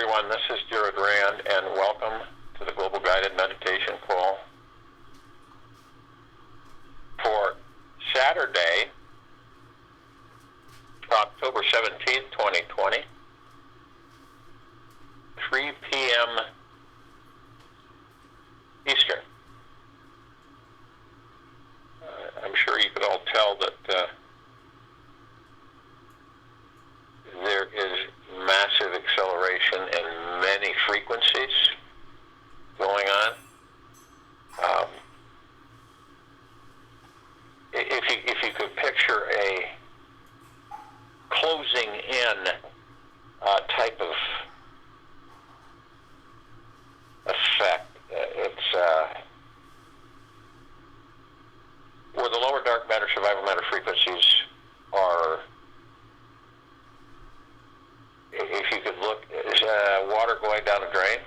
everyone. This is Jared Rand, and welcome to the Global Guided Meditation Call for Saturday, October 17th, 2020, 3 p.m. Eastern. I'm sure you could all tell that there is massive acceleration in many frequencies going on. If you could picture a closing in type of effect, it's where the lower dark matter, survival matter frequencies are. If you could look, is water going down a drain,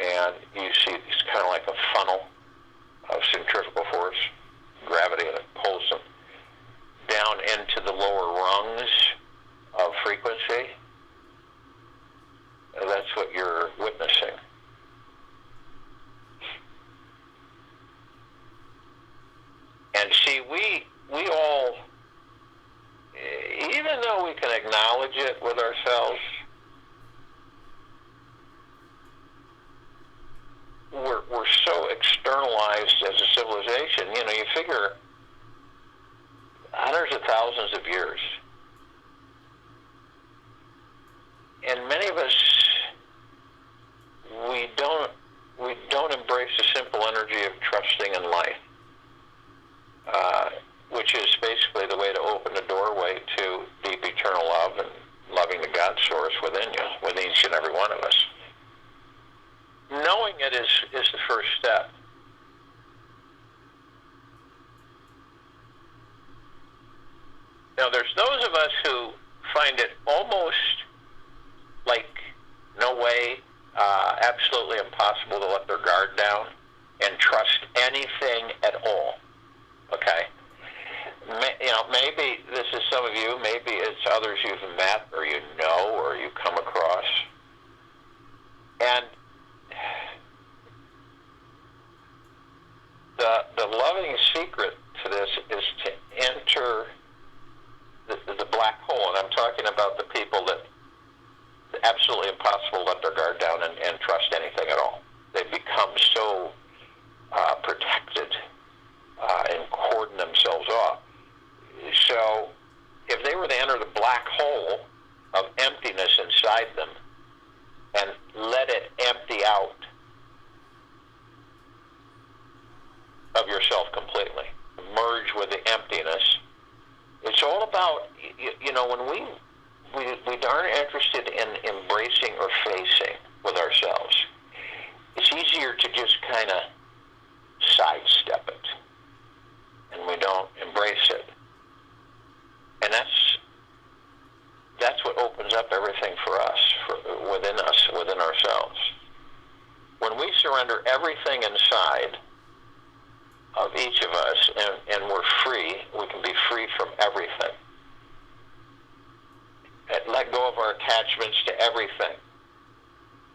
and you see it's kind of like a funnel of centrifugal force, gravity, and it pulls them down into the lower rungs of frequency. That's what you're witnessing. And see, we all, even though we can acknowledge it with ourselves, we're so externalized as a civilization. You know, you figure hundreds of thousands of years, and many of us we don't embrace the simple energy of trusting in life, which is basically the way to open the doorway to deep eternal love and loving the God source within you, within each and every one of us. Knowing it is the first step. Now, there's those of us who find it almost like no way, absolutely impossible to let their guard down and trust anything at all. Okay? You know, maybe this is some of you, maybe it's others you've met or you know or you come across. And the loving secret to this is to enter the black hole. And I'm talking about the people that absolutely impossible to let their guard down and trust anything at all. They become so protected and cordon themselves off. So if they were to enter the black hole of emptiness inside them and let it empty out of yourself completely, merge with the emptiness, it's all about, you know, when we aren't interested in embracing or facing with ourselves, it's easier to just kind of sidestep it, and we don't embrace it. And that's what opens up everything for us, within ourselves. When we surrender everything inside of each of us, and we're free, we can be free from everything. And let go of our attachments to everything,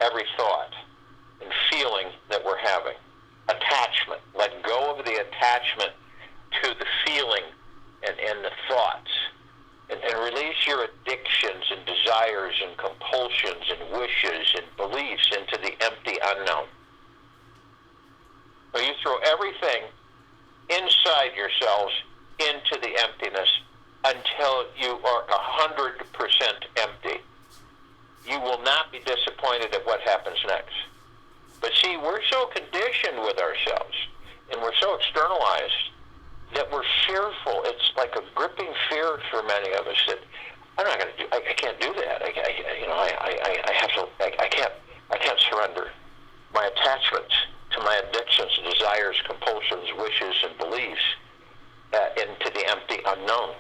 every thought and feeling that we're having. Attachment. Let go of the attachment to the feeling and the thoughts. And release your addictions and desires and compulsions and wishes and beliefs into the empty unknown. So you throw everything inside yourselves into the emptiness until you are 100% empty. You will not be disappointed at what happens next. But see, we're so conditioned with ourselves, and we're so externalized, that we're fearful. It's like a gripping fear for many of us that I'm not going to do. I can't do that. I can't surrender my attachments to my addictions, desires, compulsions, wishes, and beliefs into the empty unknown.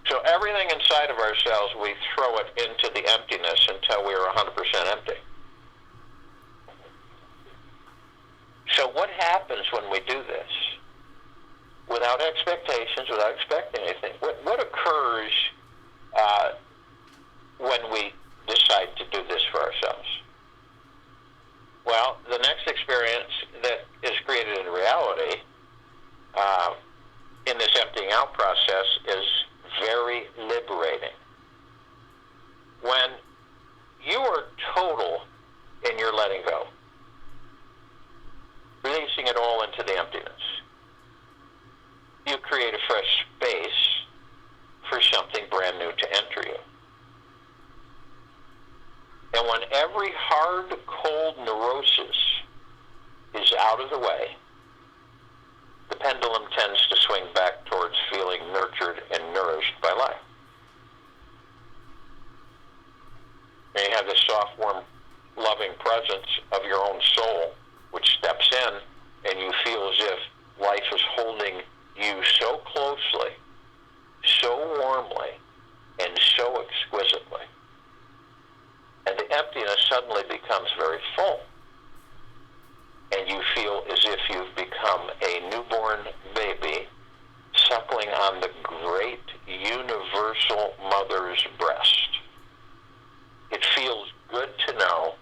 So everything inside of ourselves, we throw it into the emptiness until we are 100% empty. So what happens when we do this? Without expectations, without expecting anything, what occurs when every hard, cold neurosis is out of the way, the pendulum tends to swing back towards feeling nurtured and nourished by life. And you have this soft, warm, loving presence of your own soul, which steps in, and you feel as if life is holding you so closely, so warmly, and so exquisitely. And the emptiness suddenly becomes very full. And you feel as if you've become a newborn baby suckling on the great universal mother's breast. It feels good to know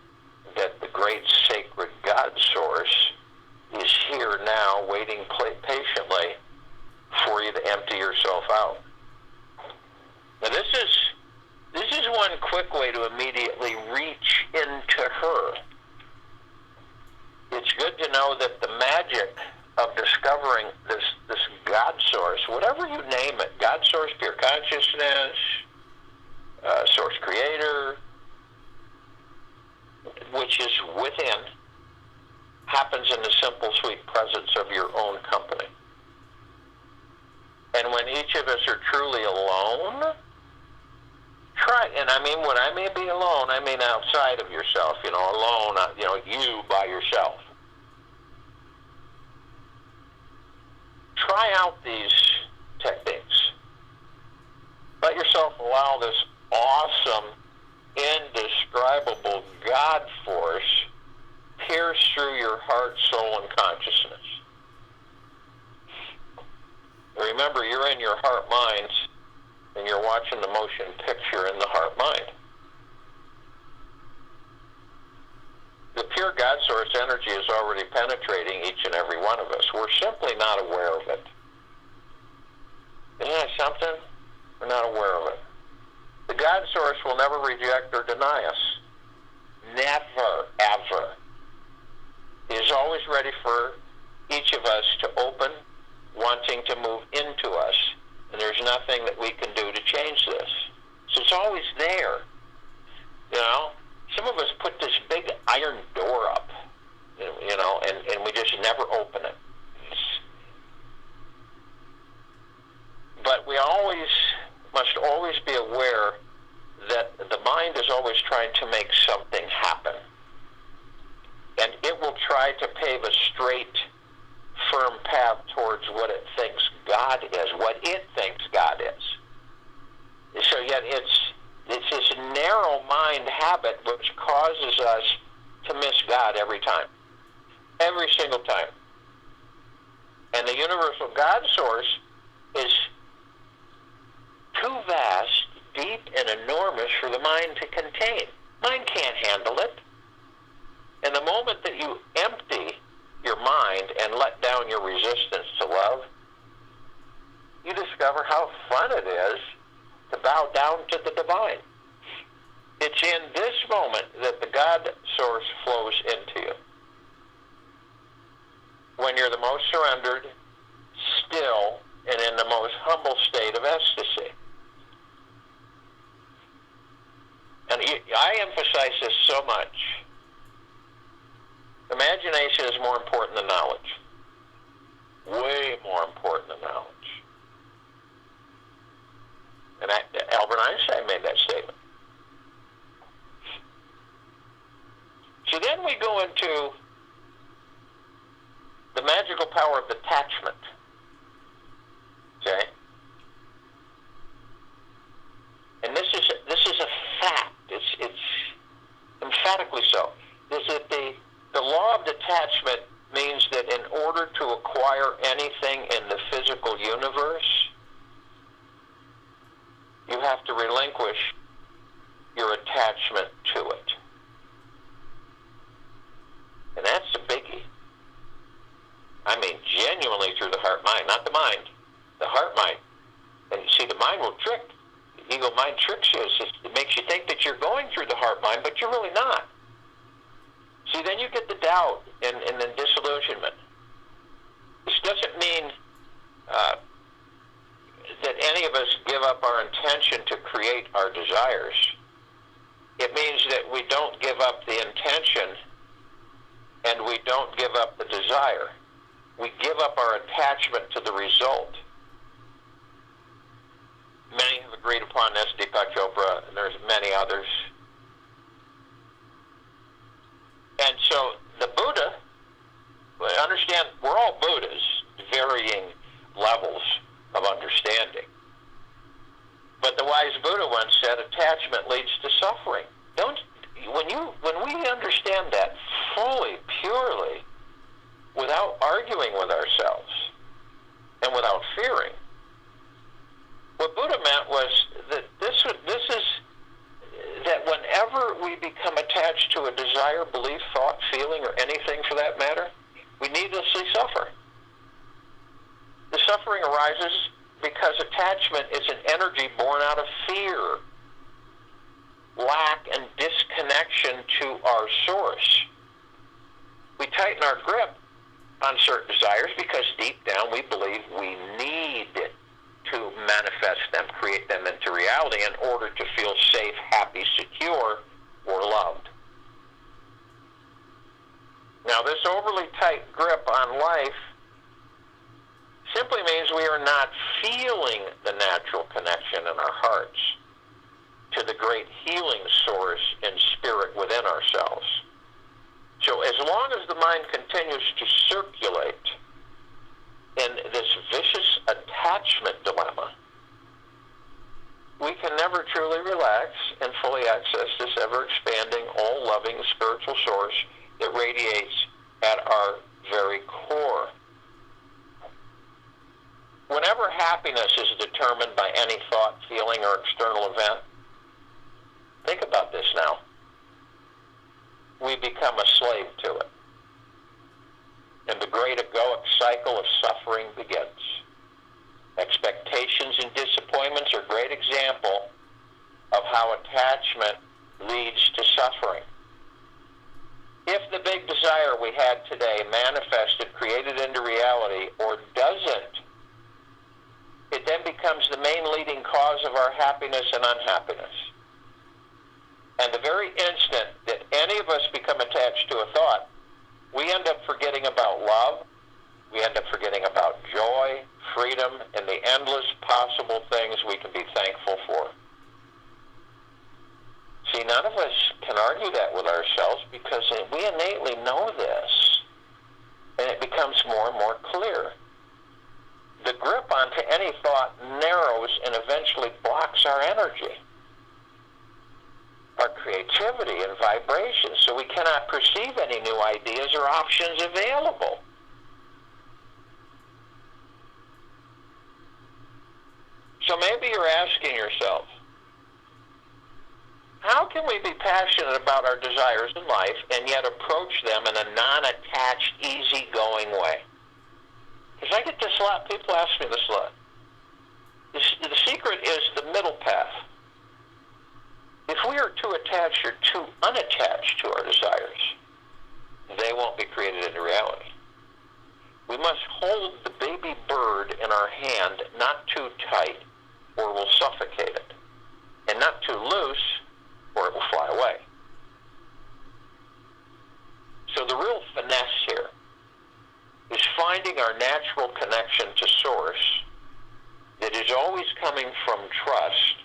that the great sacred God source is here now waiting patiently for you to empty yourself out. Now this is one quick way to immediately reach into her. It's good to know that the magic of discovering this God source, whatever you name it, God source, pure consciousness, source creator, which is within, happens in the simple, sweet presence of your own company. And when each of us are truly alone, try, and I mean, when I may be alone, I mean outside of yourself, alone, you by yourself. Try out these techniques. Let yourself allow this awesome, indescribable God force pierce through your heart, soul, and consciousness. Remember, you're in your heart minds, and you're watching the motion picture in the heart mind. The pure God source energy is already penetrating each and every one of us. We're simply not aware of it. Isn't that something? We're not aware of it. The God source will never reject or deny us. Never, ever. He is always ready for each of us to open, wanting to move into us. And there's nothing that we can do to change this. So it's always there. Some of us put this big iron door up, and we just never open it. But we must always be aware that the mind is always trying to make something happen. And it will try to pave a straight, firm path towards what it thinks God is, what it thinks God is. So yet it's this narrow mind habit which causes us to miss God every time. Every single time. And the universal God source is too vast, deep, and enormous for the mind to contain. Mind can't handle it. And the moment that you empty your mind and let down your resistance to love, you discover how fun it is to bow down to the divine. It's in this moment that the God source flows into you. When you're the most surrendered, still, and in the most humble state of ecstasy. And I emphasize this so much. Imagination is more important than knowledge. Way more important than knowledge. And Albert Einstein made that statement. So then we go into the magical power of detachment. Okay? And this is a fact. It's emphatically so. Is that the law of detachment means that in order to acquire anything in the physical universe, you have to relinquish your attachment to it. And that's a biggie. I mean, genuinely through the heart mind, not the mind, the heart mind. And you see, the mind will trick. The ego mind tricks you. It makes you think that you're going through the heart mind, but you're really not. See, then you get the doubt and the disillusionment. This doesn't mean that any of us give up our intention to create our desires. It means that we don't give give up the intention, and we don't give up the desire. We give up our attachment to the result. Many have agreed upon this, Deepak Chopra, and there's many others. And so the Buddha, understand, we're all Buddhas, varying levels of understanding. But the wise Buddha once said, attachment leads to suffering. When we understand that fully, purely, without arguing with ourselves and without fearing, what Buddha meant was that this is that whenever we become attached to a desire, belief, thought, feeling, or anything for that matter, we needlessly suffer. The suffering arises because attachment is an energy born out of fear, lack, and disconnection to our source. We tighten our grip on certain desires because deep down we believe we need to manifest them, create them into reality in order to feel safe, happy, secure, or loved. Now, this overly tight grip on life simply means we are not feeling the natural connection in our hearts to the great healing source in spirit within ourselves. So as long as the mind continues to circulate in this vicious attachment dilemma, we can never truly relax and fully access this ever-expanding, all-loving spiritual source that radiates at our very core. Whenever happiness is determined by any thought, feeling, or external event, think about this now. We become a slave to it. And the great egoic cycle of suffering begins. Expectations and disappointments are a great example of how attachment leads to suffering. If the big desire we had today manifested, created into reality, or doesn't, it then becomes the main leading cause of our happiness and unhappiness. And the very instant that any of us become attached to a thought, we end up forgetting about love, we end up forgetting about joy, freedom, and the endless possible things we can be thankful for. See, none of us can argue that with ourselves because we innately know this, and it becomes more and more clear. The grip onto any thought narrows and eventually blocks our energy, our creativity and vibration, so we cannot perceive any new ideas or options available. So maybe you're asking yourself, how can we be passionate about our desires in life and yet approach them in a non-attached, easygoing way? Because I get this a lot. People ask me this a lot. The secret is the middle path. If we are too attached or too unattached to our desires, they won't be created into reality. We must hold the baby bird in our hand not too tight or we'll suffocate it, and not too loose or it will fly away. So the real finesse here is finding our natural connection to Source that is always coming from trust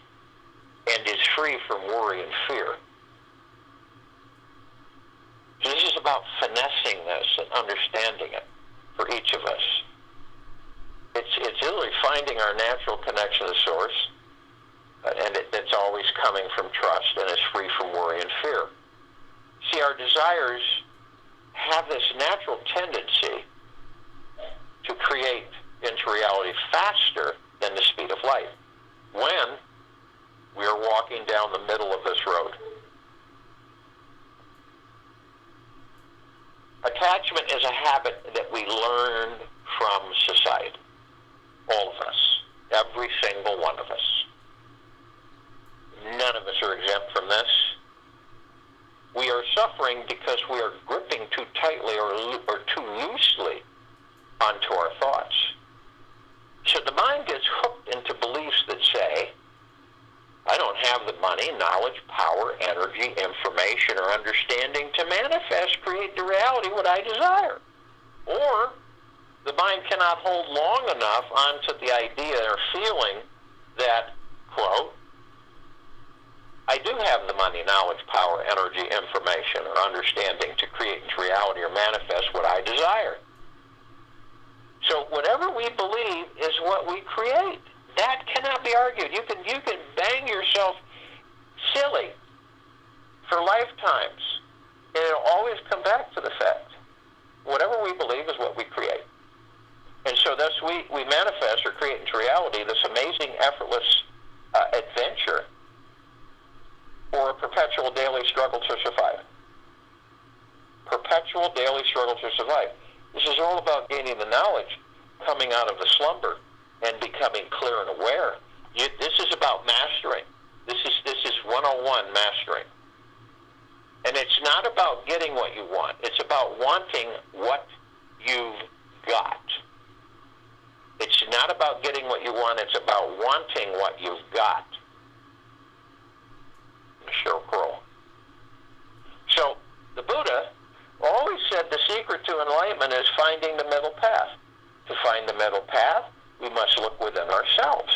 and is free from worry and fear. So this is about finessing this and understanding it for each of us. It's literally finding our natural connection to Source, and that's always coming from trust and is free from worry and fear. See, our desires have this natural tendency to create into reality faster than the speed of light when we are walking down the middle of this road. Attachment is a habit that we learn from society. All of us. Every single one of us. None of us are exempt from this. We are suffering because we are gripping too tightly or too loosely onto our thoughts. So the mind gets hooked into beliefs that say, I don't have the money, knowledge, power, energy, information, or understanding to manifest, create the reality what I desire. Or the mind cannot hold long enough onto the idea or feeling that, quote, I do have the money, knowledge, power, energy, information, or understanding to create into reality or manifest what I desire. So whatever we believe is what we create. That cannot be argued. You can bang yourself silly for lifetimes, and it'll always come back to the fact. Whatever we believe is what we create. And so thus we manifest or create into reality this amazing, effortless adventure or a perpetual daily struggle to survive. Perpetual daily struggle to survive. This is all about gaining the knowledge, coming out of the slumber, and becoming clear and aware. This is about mastering. This is 101 mastering. And it's not about getting what you want. It's about wanting what you've got. It's not about getting what you want. It's about wanting what you've got. Michelle Crow. So the Buddha always said the secret to enlightenment is finding the middle path. To find the middle path, we must look within ourselves.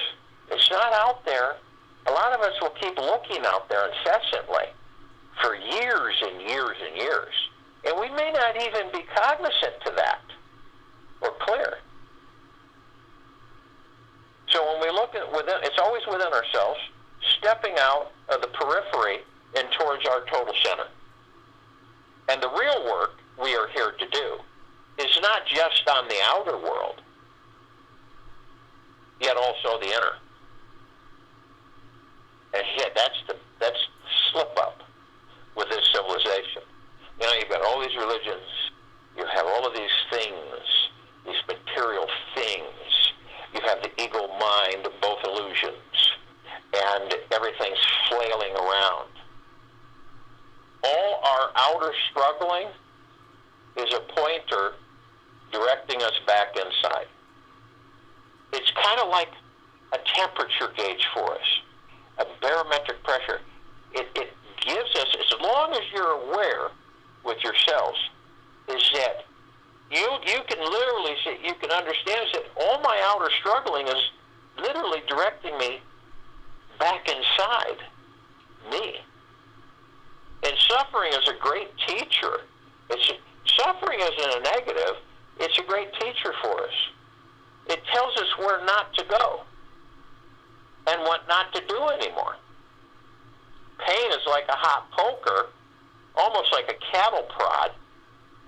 It's not out there. A lot of us will keep looking out there incessantly for years and years and years. And we may not even be cognizant to that or clear. So when we look at within, it's always within ourselves, stepping out of the periphery and towards our total center. And the real work we are here to do is not just on the outer world, yet also the inner. And yet that's slip up with this civilization. You know, you've got all these religions, you have all of these things, these material things. You have the ego mind, both illusions, and everything's flailing around. All our outer struggling is a pointer directing us back inside. It's kind of like a temperature gauge for us, a barometric pressure. It gives us, as long as you're aware with yourselves, is that you can literally see, you can understand that all my outer struggling is literally directing me back inside me. And suffering is a great teacher. Suffering isn't a negative. It's a great teacher for us. It tells us where not to go and what not to do anymore. Pain is like a hot poker, almost like a cattle prod,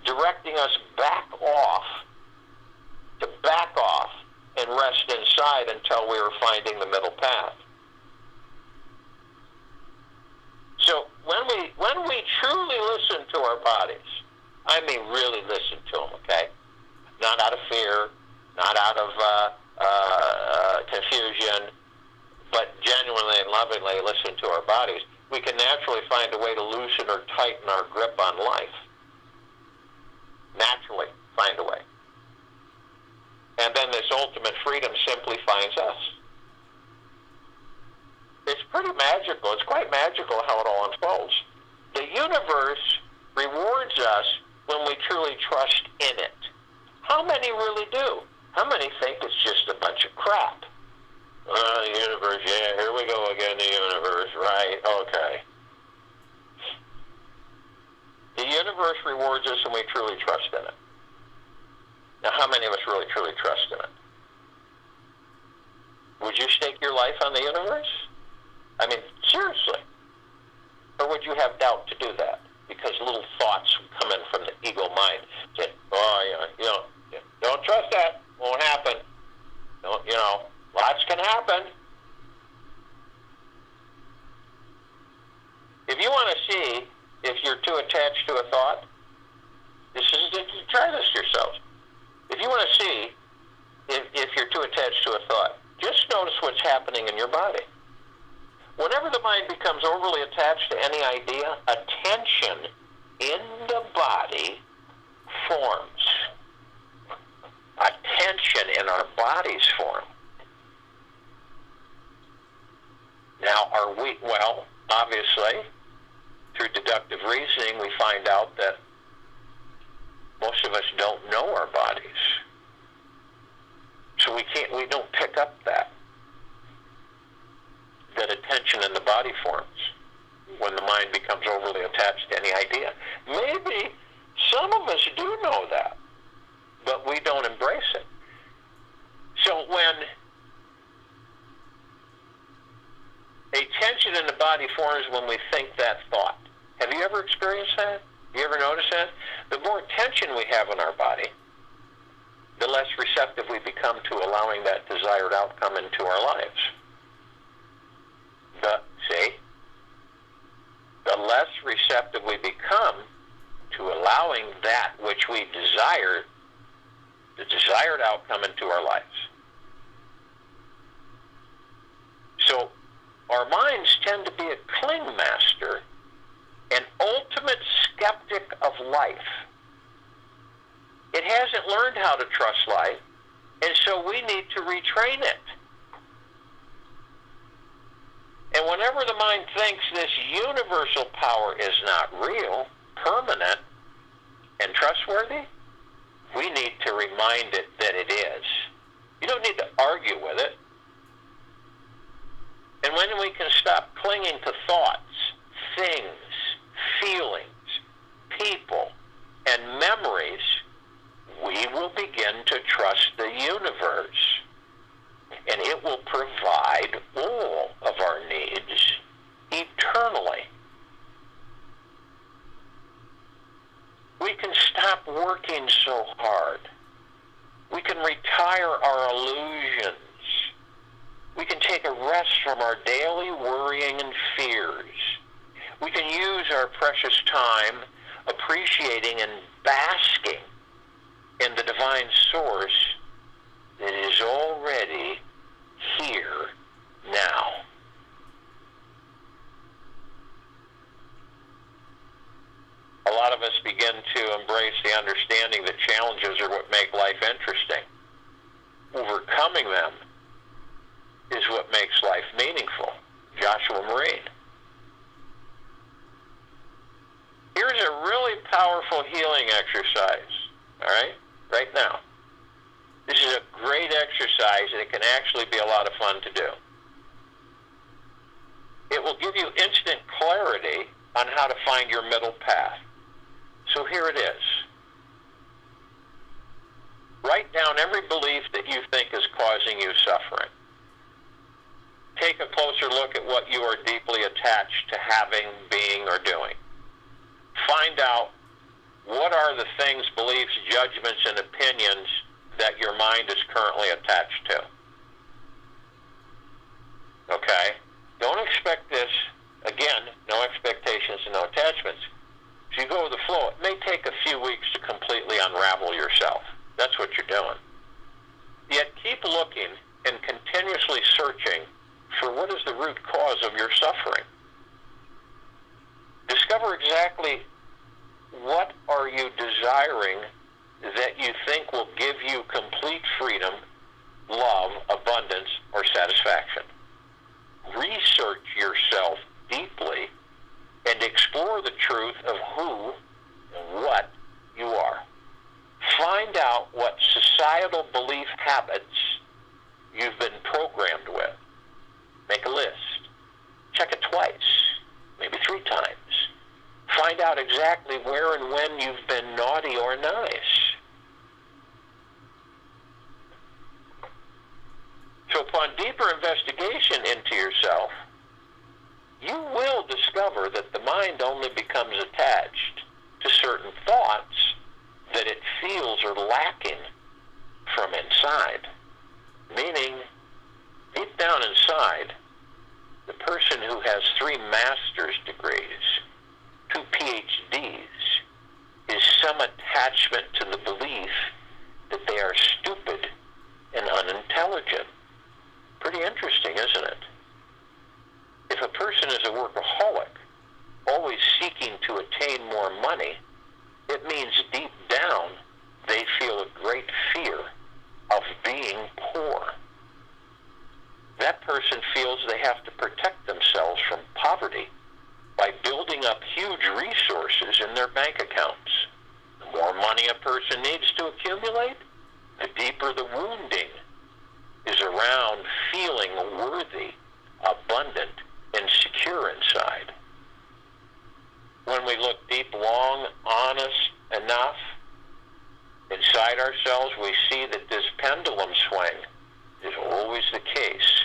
directing us back off and rest inside until we are finding the middle path. So when we truly listen to our bodies, I mean really listen to them, okay? Not out of fear, not out of confusion, but genuinely and lovingly listen to our bodies, we can naturally find a way to loosen or tighten our grip on life. Naturally find a way. And then this ultimate freedom simply finds us. It's pretty magical. It's quite magical how it all unfolds. The universe rewards us when we truly trust in it. How many really do? How many think it's just a bunch of crap? The universe, yeah, here we go again, the universe, right, okay. The universe rewards us when we truly trust in it. Now, how many of us really truly trust in it? Would you stake your life on the universe? I mean, seriously. Or would you have doubt to do that? Because little thoughts come in from the ego mind. Say, oh, don't trust that. Won't happen. Don't, lots can happen. If you want to see if you're too attached to a thought, try this yourselves. If you want to see if you're too attached to a thought, just notice what's happening in your body. Whenever the mind becomes overly attached to any idea, a tension in the body forms. A tension in our bodies form. Now, are we, well, obviously, through deductive reasoning, we find out that most of us don't know our bodies. So we don't pick up that attention in the body forms when the mind becomes overly attached to any idea. Maybe some of us do know that, but we don't embrace it. So when a tension in the body forms when we think that thought, have you ever experienced that? You ever notice that? The more tension we have in our body, the less receptive we become to allowing that desired outcome into our lives. The less receptive we become to allowing that which we desire, the desired outcome into our lives. So our minds tend to be a cling master, an ultimate skeptic of life. It hasn't learned how to trust life, and so we need to retrain it. And whenever the mind thinks this universal power is not real, permanent, and trustworthy, we need to remind it that it is. You don't need to argue with it. And when we can stop clinging to thoughts, things, feelings, people, and memories, we will begin to trust the universe, and it will provide all of our needs eternally. We can stop working so hard. We can retire our illusions. We can take a rest from our daily worrying and fears. We can use our precious time appreciating and basking in the divine source that is already here now. A lot of us begin to embrace the understanding that challenges are what make life interesting. Overcoming them is what makes life meaningful. Joshua Marine. Here's a really powerful healing exercise, all right now. This is a great exercise, and it can actually be a lot of fun to do. It will give you instant clarity on how to find your middle path. So here it is. Write down every belief that you think is causing you suffering. Take a closer look at what you are deeply attached to having, being, or doing. Find out what are the things, beliefs, judgments, and opinions that your mind is currently attached to. Okay? Don't expect this, again, no expectations and no attachments. If you go with the flow, it may take a few weeks to completely unravel yourself. That's what you're doing. Yet keep looking and continuously searching for what is the root cause of your suffering. Discover exactly what are you desiring that you think will give you complete freedom, love, abundance, or satisfaction. Research yourself deeply and explore the truth of who and what you are. Find out what societal belief habits you've been programmed with. Make a list. Check it twice, maybe 3 times. Find out exactly where and when you've been naughty or nice. So upon deeper investigation into yourself, you will discover that the mind only becomes attached to certain thoughts that it feels are lacking from inside. Meaning, deep down inside, the person who has 3 master's degrees, 2 PhDs, is some attachment to the belief that they are stupid and unintelligent. Pretty interesting, isn't it? If a person is a workaholic, always seeking to attain more money, it means deep down they feel a great fear of being poor. That person feels they have to protect themselves resources in their bank accounts. The more money a person needs to accumulate, the deeper the wounding is around feeling worthy, abundant, and secure inside. When we look deep, long, honest enough inside ourselves, we see that this pendulum swing is always the case.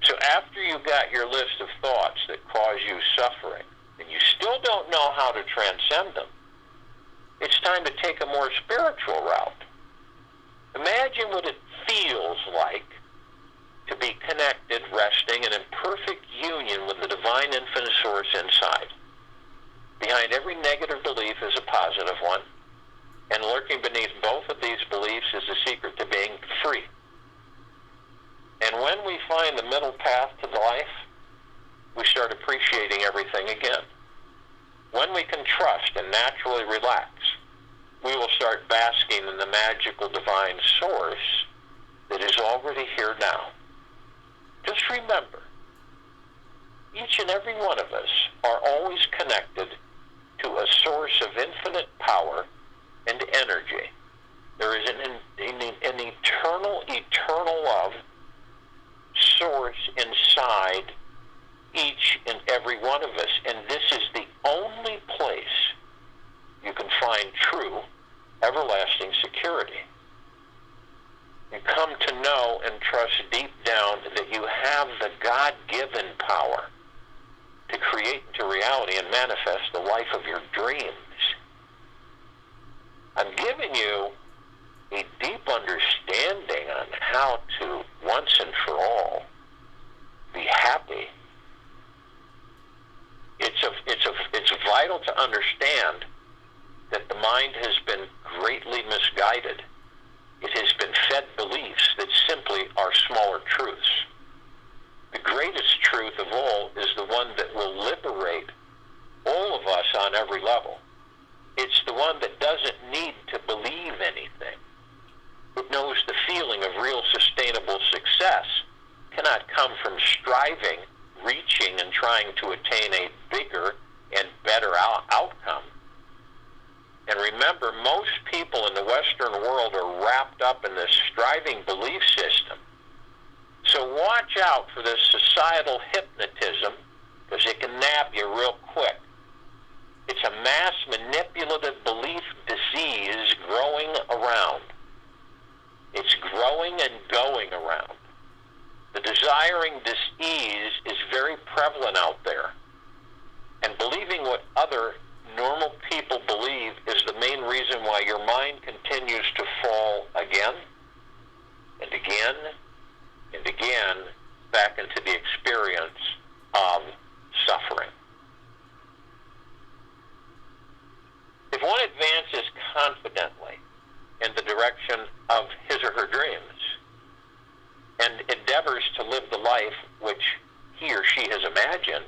So after you got your list of thoughts that cause you suffering, and you still don't know how to transcend them, it's time to take a more spiritual route. Imagine what it feels like to be connected, resting, and in perfect union with the divine infinite source inside. Behind every negative belief is a positive one, and lurking beneath both of these beliefs is the secret to being free. And when we find the middle path to life, we start appreciating everything again. When we can trust and naturally relax, we will start basking in the magical divine source that is already here now. Just remember, each and every one of us are always connected to a source of infinite power and energy. There is an eternal love source inside each and every one of us, and this is the only place you can find true, everlasting security. You come to know and trust deep down that you have the God-given power to create into reality and manifest the life of your dreams. I'm giving you a deep understanding on how to, once and for all, be happy. It's vital to understand that the mind has been greatly misguided. It has been fed beliefs that simply are smaller truths. The greatest truth of all is the one that will liberate all of us on every level. It's the one that doesn't need to believe anything. It knows the feeling of real sustainable success cannot come from striving, reaching, and trying to attain a bigger and better outcome. And remember, most people in the Western world are wrapped up in this striving belief system. So watch out for this societal hypnotism, because it can nab you real quick. It's a mass manipulative belief disease growing around. It's growing and going around. The desiring dis-ease is very prevalent out there. And believing what other normal people believe is the main reason why your mind continues to fall again and again and again back into the experience of suffering. If one advances confidently in the direction of his or her dreams and endeavors to live the life which he or she has imagined,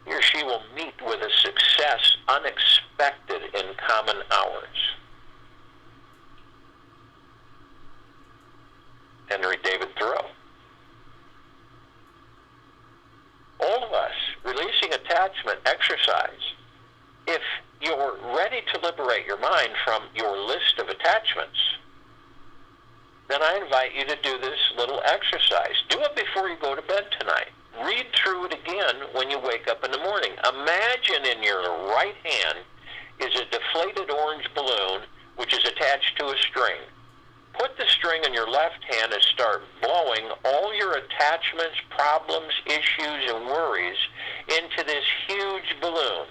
he or she will meet with a success unexpected in common hours. Henry David Thoreau. All of us, releasing attachment exercise. If you're ready to liberate your mind from your list of attachments, then I invite you to do this little exercise. Do it before you go to bed tonight. Read through it again when you wake up in the morning. Imagine in your right hand is a deflated orange balloon which is attached to a string. Put the string in your left hand and start blowing all your attachments, problems, issues, and worries into this huge balloon.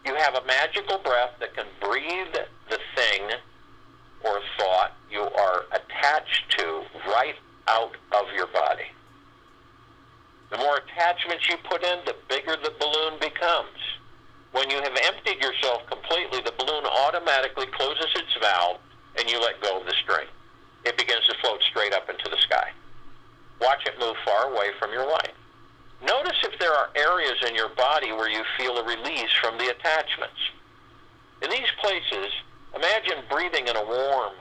You have a magical breath that can breathe the thing or thought you are attached to right out of your body. The more attachments you put in, the bigger the balloon becomes. When you have emptied yourself completely, the balloon automatically closes its valve and you let go of the string. It begins to float straight up into the sky. Watch it move far away from your life. Notice if there are areas in your body where you feel a release from the attachments. In these places, imagine breathing in a warm,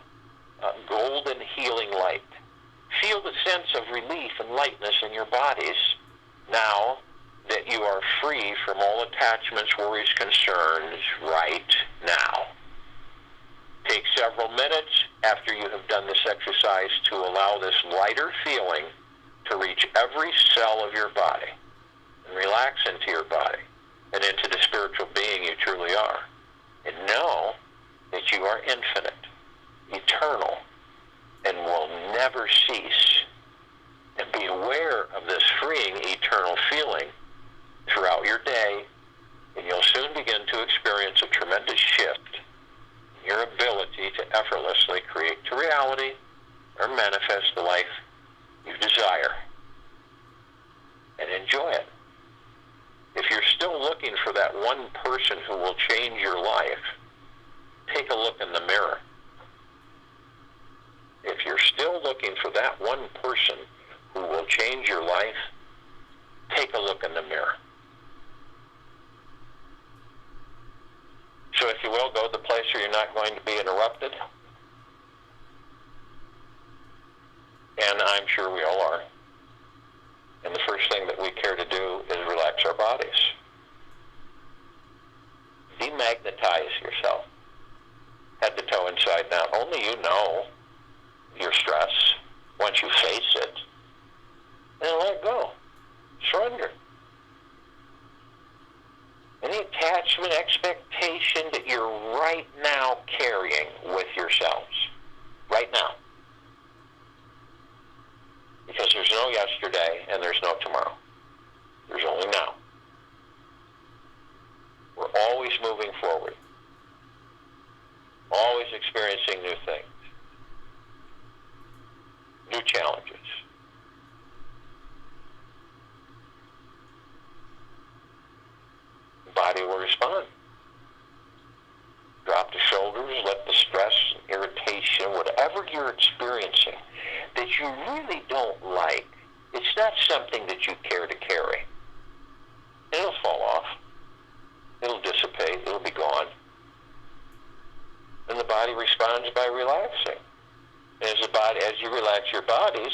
golden healing light. Feel the sense of relief and lightness in your bodies. Now, that you are free from all attachments, worries, concerns right now. Take several minutes after you have done this exercise to allow this lighter feeling to reach every cell of your body and relax into your body and into the spiritual being you truly are. And know that you are infinite, eternal, and will never cease. And be aware of this freeing eternal feeling throughout your day, and you'll soon begin to experience a tremendous shift in your ability to effortlessly create to reality or manifest the life you desire. And enjoy it. If you're still looking for that one person who will change your life, take a look in the mirror. If you're still looking for that one person who will change your life, take a look in the mirror. So if you will, go to the place where you're not going to be interrupted. And I'm sure we all are. And the first thing that we care to do is relax our bodies. Demagnetize yourself, head to toe, inside and out. Only you know your stress. Once you face it, then let go. Surrender. Any attachment, expectation that you're right now carrying with yourselves. Right now. Because there's no yesterday and there's no tomorrow. There's only now. We're always moving forward. Always experiencing new things. New challenges. The body will respond. Drop the shoulders, let the stress, irritation, whatever you're experiencing that you really don't like, it's not something that you care to carry. It'll fall off. It'll dissipate. It'll be gone. And the body responds by relaxing. And as you relax your bodies,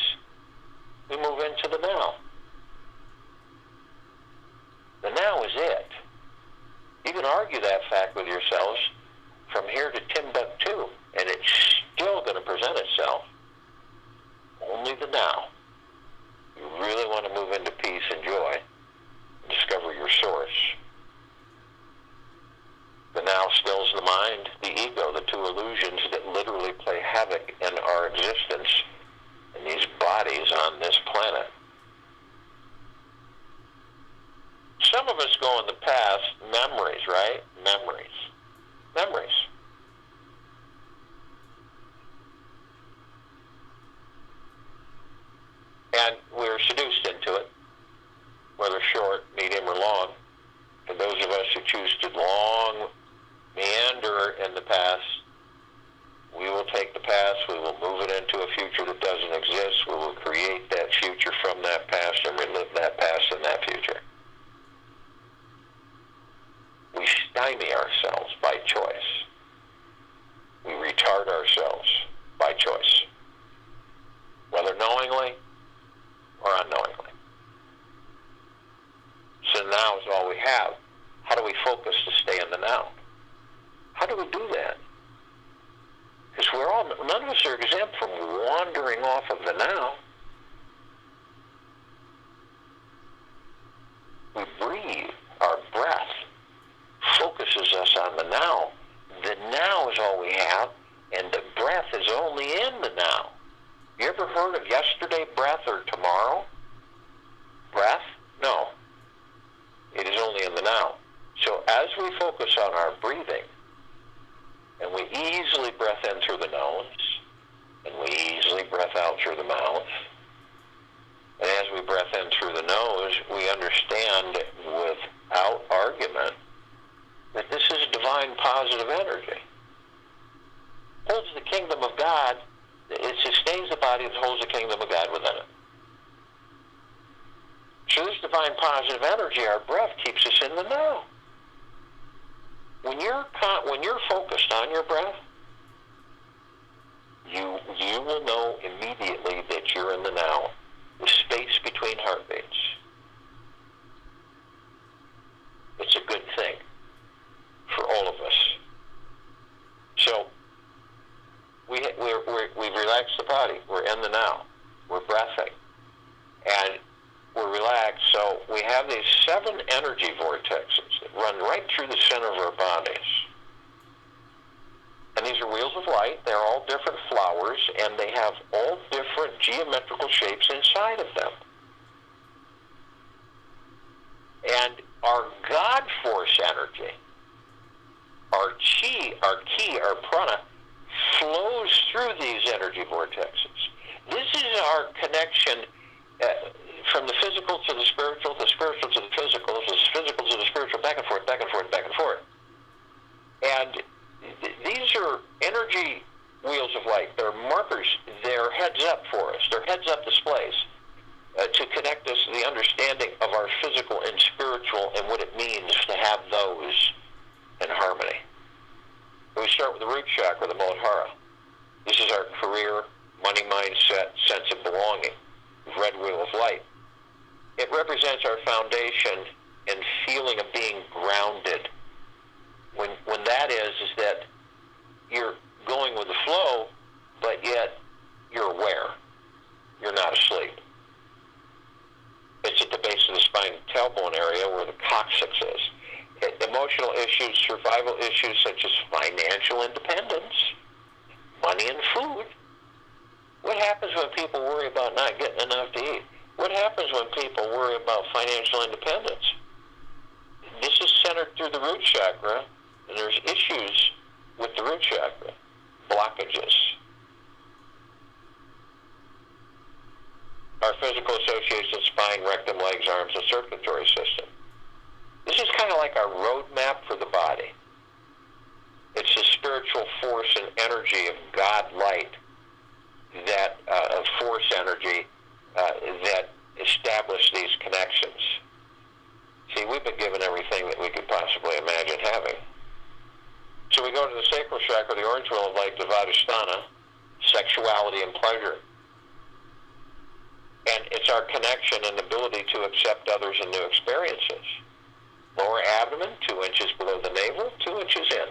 we move into the now. The now is it. You can argue that fact with yourselves from here to Timbuktu, and it's still going to present itself. Only the now. You really want to move into peace and joy and discover your source. The now stills the mind, the ego, the two illusions that literally play havoc in our existence in these bodies on this planet. Some of us go in the past, memories, right? Memories. And we're seduced into it, whether short, medium, or long. For those of us who choose to long meander in the past, we will take the past, we will move it into a future that doesn't exist, we will create that future from that past and relive that past and that future. We stymie ourselves by choice. We retard ourselves by choice, whether knowingly or unknowingly. So now is all we have. How do we focus to stay in the now? How do we do that? Because none of us are exempt from wandering off of the now. We breathe. Our breath focuses us on the now. The now is all we have, and the breath is only in the now. You ever heard of yesterday breath or tomorrow breath? No. It is only in the now. So as we focus on our breathing, and we easily breath in through the nose, and we easily breath out through the mouth, and as we breath in through the nose, we understand without argument that this is divine positive energy. Holds the kingdom of God. It sustains the body that holds the kingdom of God within it. So this divine positive energy, our breath, keeps us in the now. When you're focused on your breath, you will know immediately that you're in the now, the space between heartbeats. vortexes that run right through the center of our bodies. And these are wheels of light. They're all different flowers, and they have all different geometrical shapes inside of them. And our God force energy, our chi, our ki, our prana, flows through these energy vortexes. This is our connection from the physical to the spiritual to the physical, to the physical to the spiritual, back and forth, back and forth, back and forth. And these are energy wheels of light. They're markers. They're heads up for us. They're heads up displays to connect us to the understanding of our physical and spiritual and what it means to have those in harmony. We start with the root chakra, the Muladhara. This is our career, money mindset, sense of belonging, red wheel of light. It represents our foundation and feeling of being grounded. When that is that you're going with the flow, but yet you're aware. You're not asleep. It's at the base of the spine tailbone area where the coccyx is. Emotional issues, survival issues such as financial independence, money and food. What happens when people worry about not getting enough to eat? What happens when people worry about financial independence? This is centered through the root chakra, and there's issues with the root chakra, blockages. Our physical association, spine, rectum, legs, arms, and circulatory system. This is kind of like our roadmap for the body. It's the spiritual force and energy of God light, that of force energy that establish these connections. See, we've been given everything that we could possibly imagine having. So we go to the sacral chakra, the orange wheel of light, the Vadhisthana, sexuality and pleasure. And it's our connection and ability to accept others and new experiences. Lower abdomen, 2 inches below the navel, 2 inches in.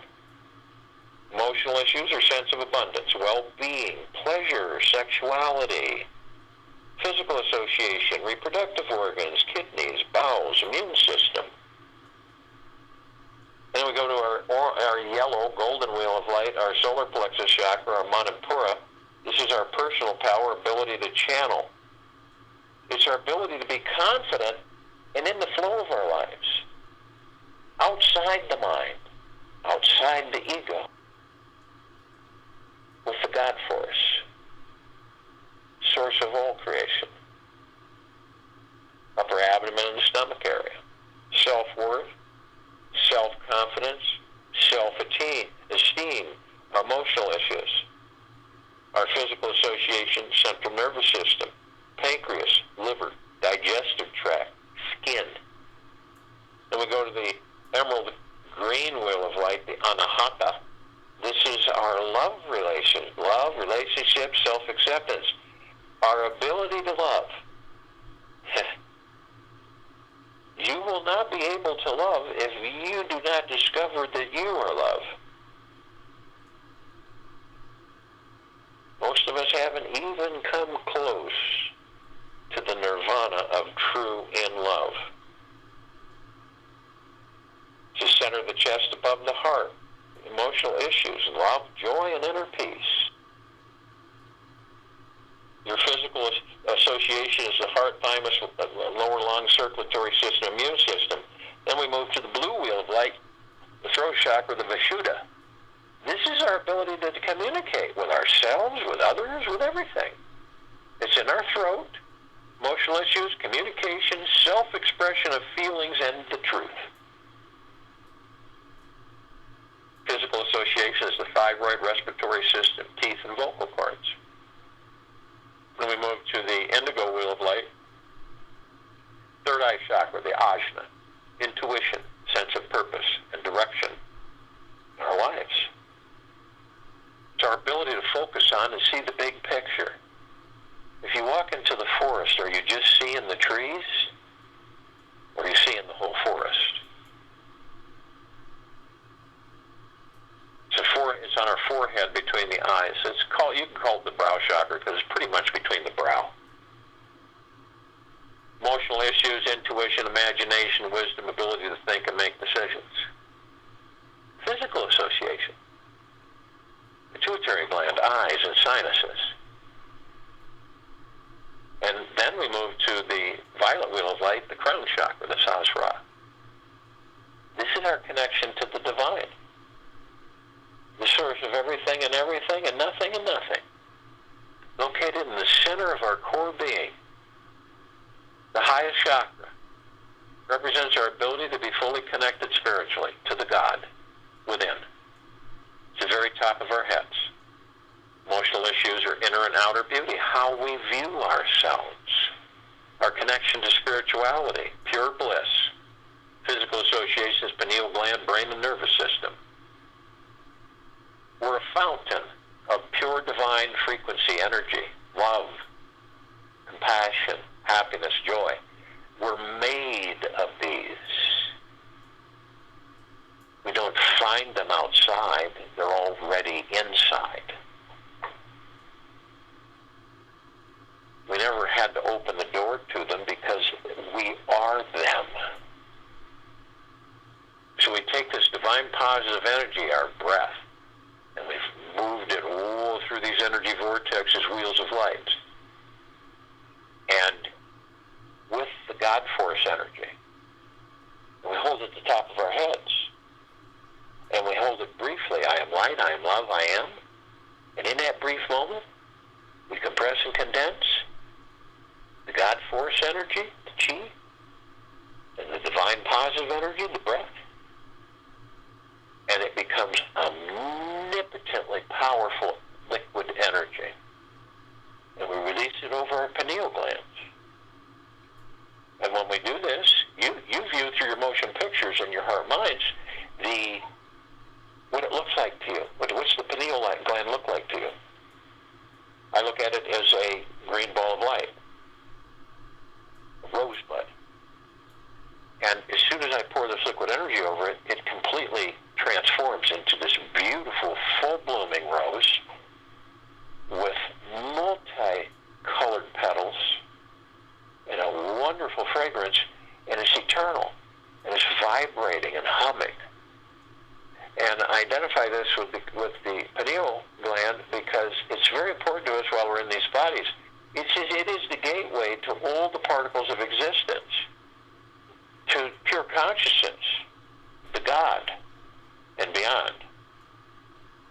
Emotional issues are sense of abundance, well-being, pleasure, sexuality, physical association, reproductive organs, kidneys, bowels, immune system. Then we go to our yellow golden wheel of light, our solar plexus chakra, our Manipura. This is our personal power, ability to channel. It's our ability to be confident and in the flow of our lives, outside the mind, outside the ego, with the God force, source of all creation. Upper abdomen and the stomach area. Self-worth, self-confidence, self-esteem, emotional issues. Our physical association, central nervous system, pancreas, liver, digestive tract, skin. Then we go to the emerald green wheel of light, the Anahata. This is our love relationship, self-acceptance, our ability to love. You will not be able to love if you do not discover that you are love. Most of us haven't even come close to the nirvana of true in love. To center the chest above the heart, emotional issues, love, joy, and inner peace. Your physical association is the heart, thymus, lower lung, circulatory system, immune system. Then we move to the blue wheel of light, the throat chakra, the Vishuddha. This is our ability to communicate with ourselves, with others, with everything. It's in our throat, emotional issues, communication, self-expression of feelings, and the truth. Physical association is the thyroid, respiratory system, teeth, and vocal cords. Then we move to the indigo wheel of light, third eye chakra, the ajna, intuition, sense of purpose, and direction in our lives. It's our ability to focus on and see the big picture. If you walk into the forest, are you just seeing the trees, or are you seeing the whole forest? It's on our forehead between the eyes. You can call it the brow chakra because it's pretty much between the brow. Emotional issues, intuition, imagination, wisdom, ability to think and make decisions. Physical association. Pituitary gland, eyes, and sinuses. And then we move to the violet wheel of light, the crown chakra, the Sahasrara. This is our connection to the divine. The source of everything and nothing and nothing. Located in the center of our core being. The highest chakra represents our ability to be fully connected spiritually to the God within. It's the very top of our heads. Emotional issues are inner and outer beauty, how we view ourselves, our connection to spirituality, pure bliss, physical associations, pineal gland, brain, and nervous system. We're a fountain of pure divine frequency, energy, love, compassion, happiness, joy. We're made of these. We don't find them outside. They're already inside. We never had to open the door to them because we are them. So we take this divine positive energy, our breath, and we've moved it all through these energy vortexes, wheels of light. And with the God force energy, and we hold it at the top of our heads. And we hold it briefly. I am light, I am love, I am. And in that brief moment, we compress and condense the God force energy, the chi, and the divine positive energy, the breath. And it becomes omnipotently powerful liquid energy. And we release it over our pineal glands. And when we do this, you view through your motion pictures and your heart minds what it looks like to you. What's the pineal gland look like to you? I look at it as a green ball of light, a rosebud. And as soon as I pour this liquid energy over it, it completely transforms into this beautiful, full-blooming rose with multi-colored petals and a wonderful fragrance, and it's eternal, and it's vibrating and humming. And I identify this with the pineal gland because it's very important to us while we're in these bodies. It is the gateway to all the particles of existence, to pure consciousness, the God, and beyond.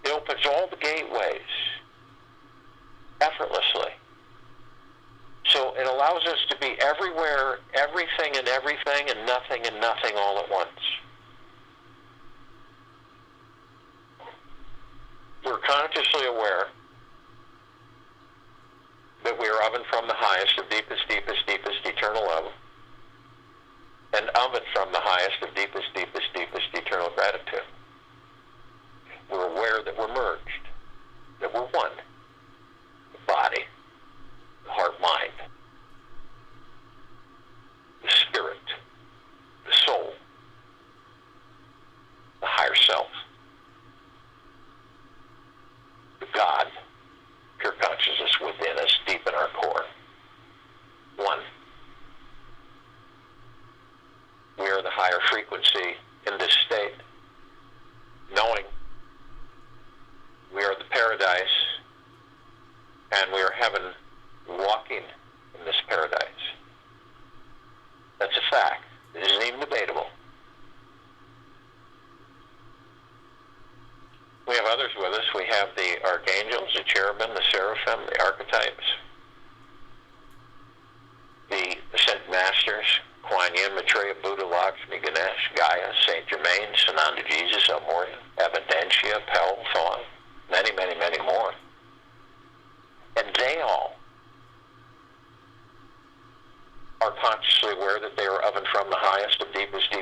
It opens all the gateways effortlessly. So it allows us to be everywhere, everything and nothing all at once. We're consciously aware that we are of and from the highest of deepest eternal love, and of and from the highest of deepest eternal gratitude. We're aware that we're merged, that we're one, the body, the heart, mind, the spirit, the soul, the higher self, the God, pure consciousness within us, deep in our core. One. We are the higher frequency in this state, knowing we are the paradise and we are heaven walking in this paradise. That's a fact. It isn't even debatable. We have others with us. We have the archangels, the cherubim, the seraphim, the archetypes, the ascended masters, Kuan Yin, Maitreya, Buddha, Lakshmi, Ganesh, Gaia, Saint Germain, Sananda Jesus, El Morya, Evidentia, Pel, Thon, many more. And they all are consciously aware that they are of and from the highest of deepest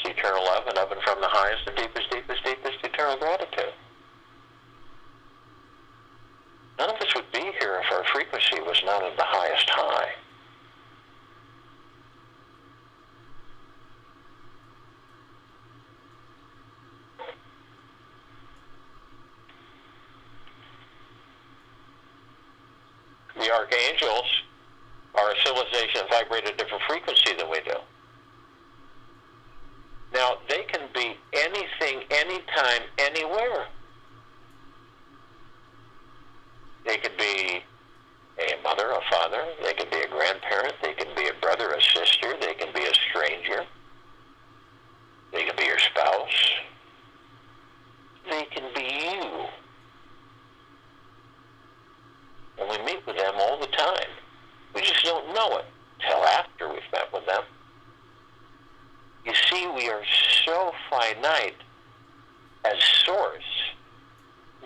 eternal love, and of and from the highest of deepest eternal gratitude. None of us would be here if our frequency was not of the highest high. The archangels are a civilization that vibrate at a different frequency than we do. Now, they can be anything, anytime, anywhere. They could be a mother, a father. They could be a grandparent. They can be a brother, a sister. They can be a stranger. They can be your spouse. They can be you. And we meet with them all the time. We just don't know it till after we've met with them. You see, we are so finite as source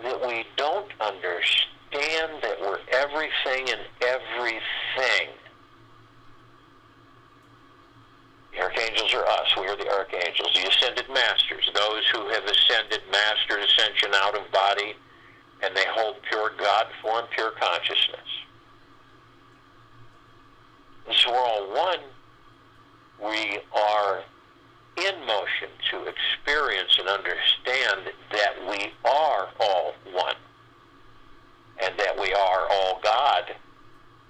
that we don't understand that we're everything and everything. The archangels are us. We are the archangels, the ascended masters, those who have ascended, mastered ascension out of body, and they hold pure God form, pure consciousness. And so we're all one. We are in motion to experience and understand that we are all one, and that we are all God,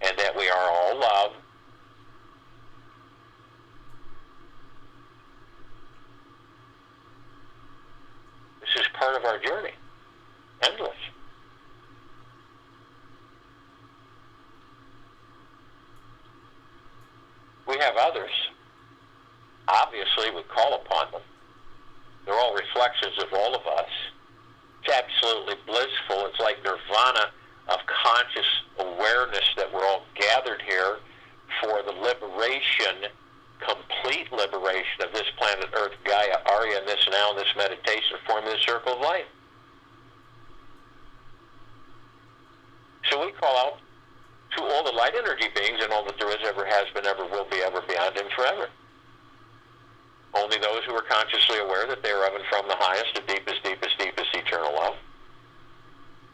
and that we are all love. This is part of our journey. Endless. We have others. Obviously, we call upon them. They're all reflections of all of us. It's absolutely blissful. It's like nirvana of conscious awareness that we're all gathered here for the liberation, complete liberation of this planet Earth, Gaia, Arya, and this now, this meditation, forming the circle of light. So we call out to all the light energy beings and all that there is, ever has been, ever will be, ever beyond, and forever. Only those who are consciously aware that they are of and from the highest, the deepest, deepest, deepest eternal love,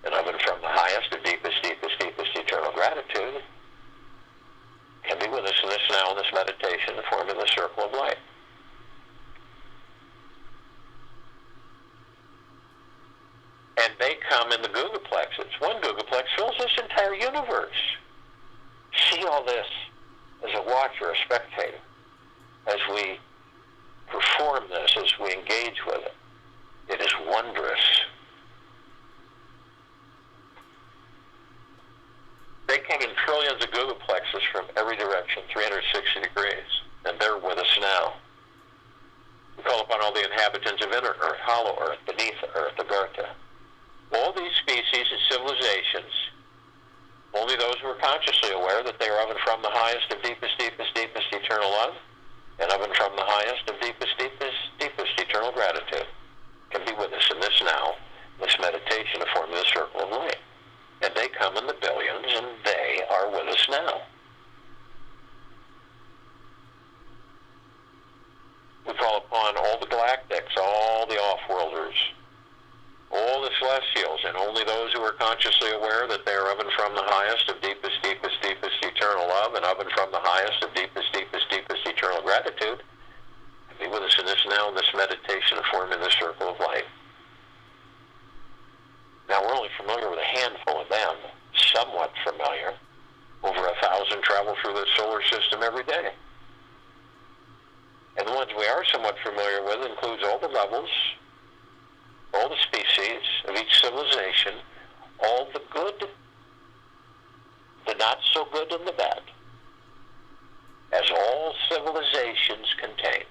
and of and from the highest, the deepest, deepest, deepest eternal gratitude, can be with us in this now, in this meditation, the form of the circle of light. And they come in the googolplexes. One googolplex fills this entire universe. See all this as a watcher, a spectator, as we perform this, as we engage with it. It is wondrous. They come in trillions of googolplexes from every direction, 360 degrees, and they're with us now. We call upon all the inhabitants of inner Earth, hollow Earth, beneath the Earth, Agartha. All these species and civilizations, only those who are consciously aware that they are of and from the highest of deepest, deepest, deepest eternal love, and of and from the highest of deepest, deepest, deepest eternal gratitude, can be with us in this now, this meditation to form the circle of light. And they come in the billions, and they are with us now. We call upon all the galactics, all the off-worlders, all the celestials, and only those who are consciously aware that they are of and from the highest of deepest, deepest, deepest eternal love, and of and from the highest of deepest, deepest, deepest eternal gratitude, can be with us in this now, in this meditation, forming the circle of light. Now, we're only familiar with a handful of them, somewhat familiar. Over 1,000 travel through the solar system every day. And the ones we are somewhat familiar with includes all the levels, all the species of each civilization, all the good, the not so good, and the bad, as all civilizations contain.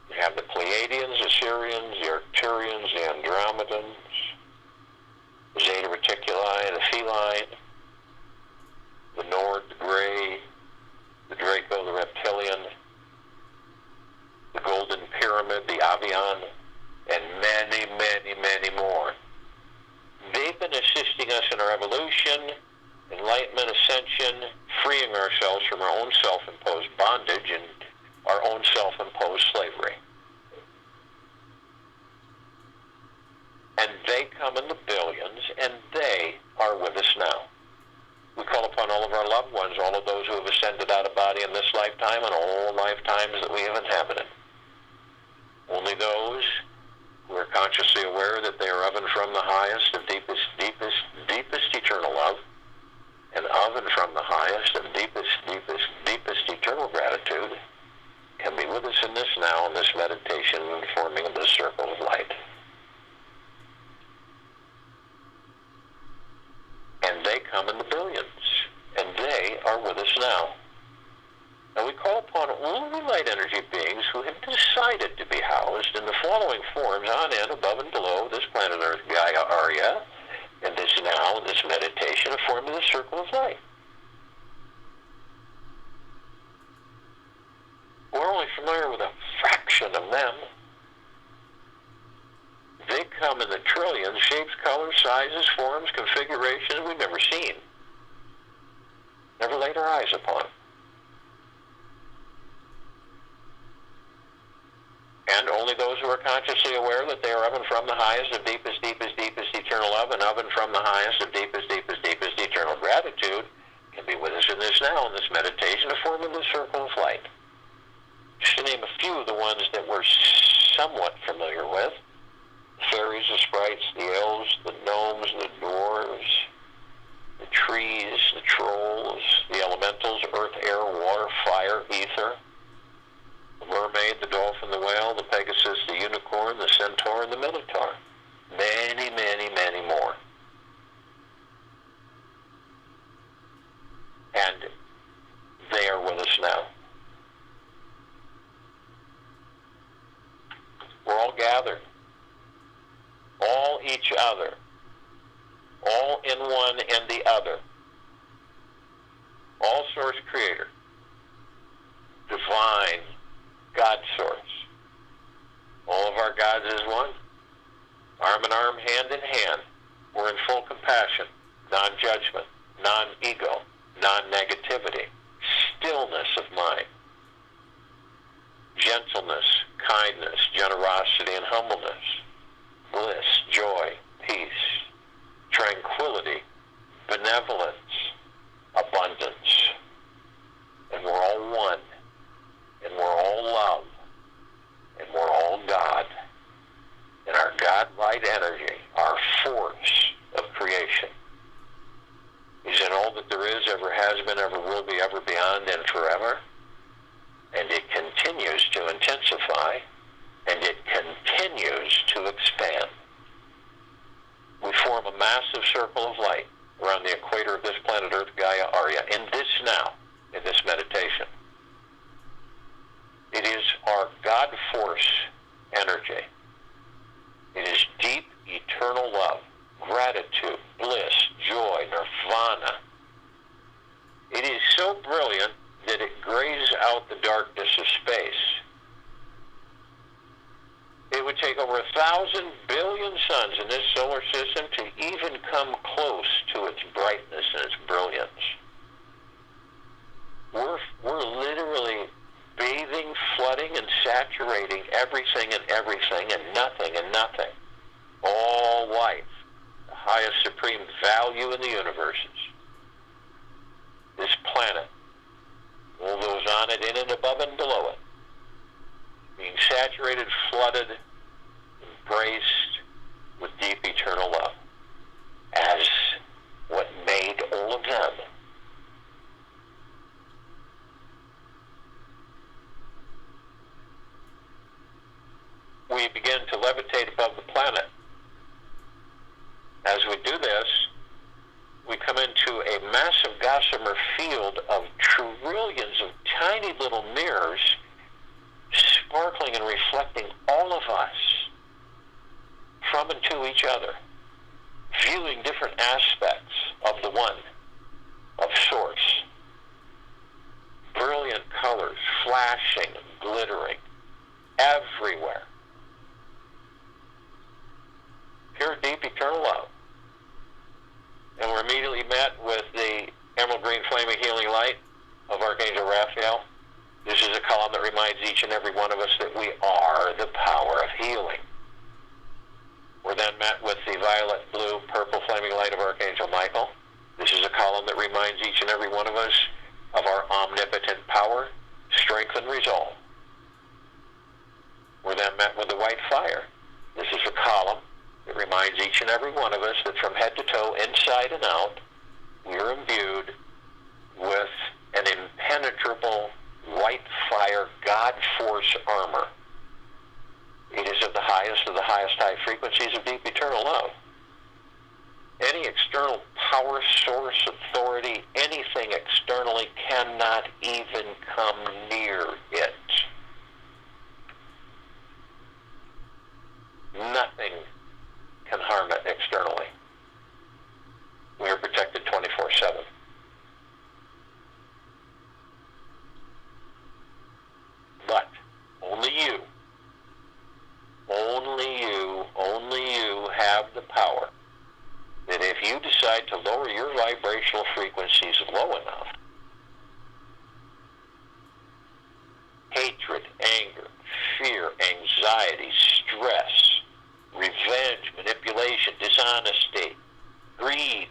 You have the Pleiadians, the Sirians, the Arcturians, the Andromedans, the Zeta Reticuli, the Feline, the Nord, the Gray, the Draco, the Reptilian, the Golden Pyramid, the Avian, and many, many, many more. They've been assisting us in our evolution, enlightenment, ascension, freeing ourselves from our own self-imposed bondage and our own self-imposed slavery. And they come in the billions, and they are with us now. We call upon all of our loved ones, all of those who have ascended out of body in this lifetime and all lifetimes that we have inhabited. Only those who are consciously aware that they are of and from the highest and deepest eternal love, and of and from the highest and deepest eternal gratitude, can be with us in this now, in this meditation, forming of this circle of light. And they come in the billions, and they are with us now. And we call upon only light energy beings who have decided to be housed in the following forms on and above and below this planet Earth, Gaia, Arya, and this now, this meditation, a form of the circle of light. We're only familiar with a fraction of them. They come in the trillions, shapes, colors, sizes, forms, configurations we've never seen, never laid our eyes upon. And only those who are consciously aware that they are of and from the highest of deepest eternal love, and of and from the highest of deepest eternal gratitude, can be with us in this now, in this meditation, a form of the circle of light. Just to name a few of the ones that we're somewhat familiar with: the fairies, the sprites, the elves, the gnomes, the dwarves, the trees, the trolls, the elementals, earth, air, water, fire, ether, the mermaid, the dolphin, the whale, the pegasus, the unicorn, the centaur, and the minotaur. Many, many, many more. And they are with us now. We're all gathered. All each other. All in one and the other. All source creator. Divine. God source. All of our gods is one. Arm in arm, hand in hand. We're in full compassion, non-judgment, non-ego, non-negativity, stillness of mind, gentleness, kindness, generosity, and humbleness, bliss, joy, peace, tranquility, benevolence, abundance. And we're all one. And we're all love, and we're all God. And our God-light energy, our force of creation, is in all that there is, ever has been, ever will be, ever beyond, and forever. And it continues to intensify, and it continues to expand. We form a massive circle of light around the equator of this planet Earth, Gaia, Arya, in this now, in this meditation. It is our God force energy. It is deep, eternal love, gratitude, bliss, joy, nirvana. It is so brilliant that it grazes out the darkness of space. It would take over 1,000 billion suns in this solar system to even come close to its brightness and its brilliance. We're literally bathing, flooding, and saturating everything and nothing. All life, the highest supreme value in the universes. This planet, all those on it, in and above and below it, being saturated, flooded, embraced with deep eternal love, as what made all of them. We begin to levitate above the planet. As we do this, we come into a massive gossamer field of trillions of tiny little mirrors sparkling and reflecting all of us from and to each other, viewing different aspects of the one, of Source. Brilliant colors, flashing, glittering, everywhere. Pure, deep, eternal love. And we're immediately met with the emerald green flaming healing light of Archangel Raphael. This is a column that reminds each and every one of us that we are the power of healing. We're then met with the violet, blue, purple flaming light of Archangel Michael. This is a column that reminds each and every one of us of our omnipotent power, strength, and resolve. We're then met with the white fire. This is and every one of us that from head to toe, inside and out, we are imbued with an impenetrable white fire God force armor. It is of the highest high frequencies of deep eternal love. Any external power source, authority, anything externally cannot even come near it. Nothing can harm it externally. We are protected 24/7. But only you have the power that if you decide to lower your vibrational frequencies low enough, hatred, anger, fear, anxiety, stress, revenge, manipulation, dishonesty, greed,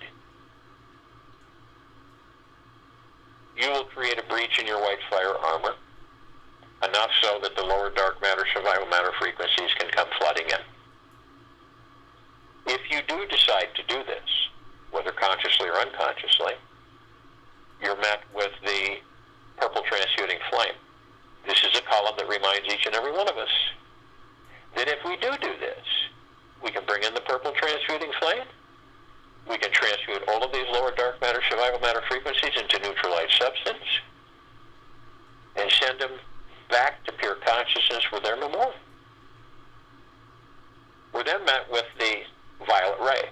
you will create a breach in your white fire armor, enough so that the lower dark matter, survival matter frequencies can come flooding in. If you do decide to do this, whether consciously or unconsciously, you're met with the purple transmuting flame. This is a column that reminds each and every one of us that if we do this, we can bring in the purple transmuting flame, we can transmute all of these lower dark matter, survival matter frequencies into neutralized substance, and send them back to pure consciousness where they're no more. We're then met with the violet ray.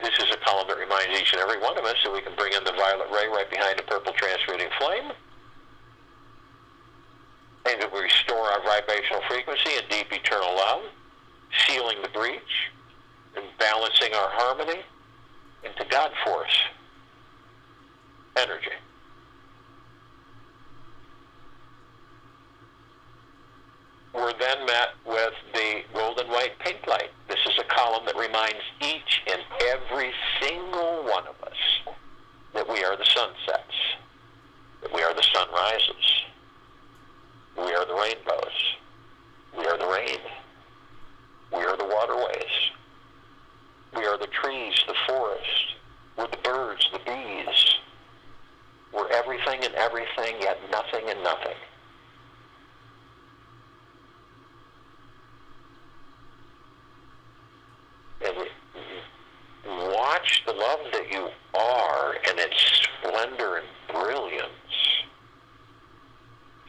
This is a column that reminds each and every one of us that we can bring in the violet ray right behind the purple transmuting flame, and that we restore our vibrational frequency in deep eternal love, sealing the breach, and balancing our harmony into God force energy. We're then met with the golden white pink light. This is a column that reminds each and every single one of us that we are the sunsets, that we are the sunrises, we are the rainbows, we are the rain, we are the waterways, we are the trees, the forest, we're the birds, the bees, we're everything and everything, yet nothing and nothing. And watch the love that you are and its splendor and brilliance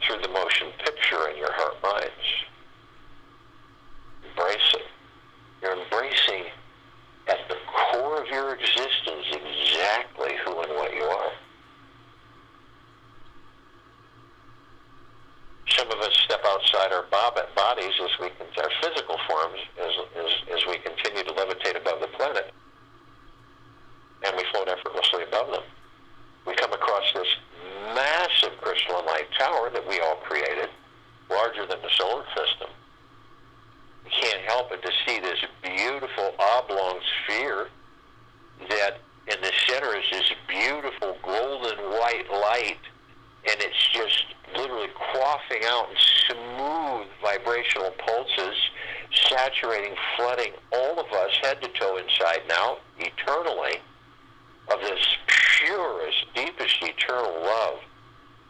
through the motion picture in your heart minds. Embrace it. You're embracing at the core of your existence exactly who and what you are. Some of us step outside our bodies as our physical forms as we continue to levitate above the planet, and we float effortlessly above them. We come across this massive crystalline light tower that we all created, larger than the solar system. You can't help but to see this beautiful oblong sphere that in the center is this beautiful golden white light, and it's just literally quaffing out in smooth vibrational pulses, saturating, flooding all of us head to toe, inside and out, eternally, of this purest, deepest eternal love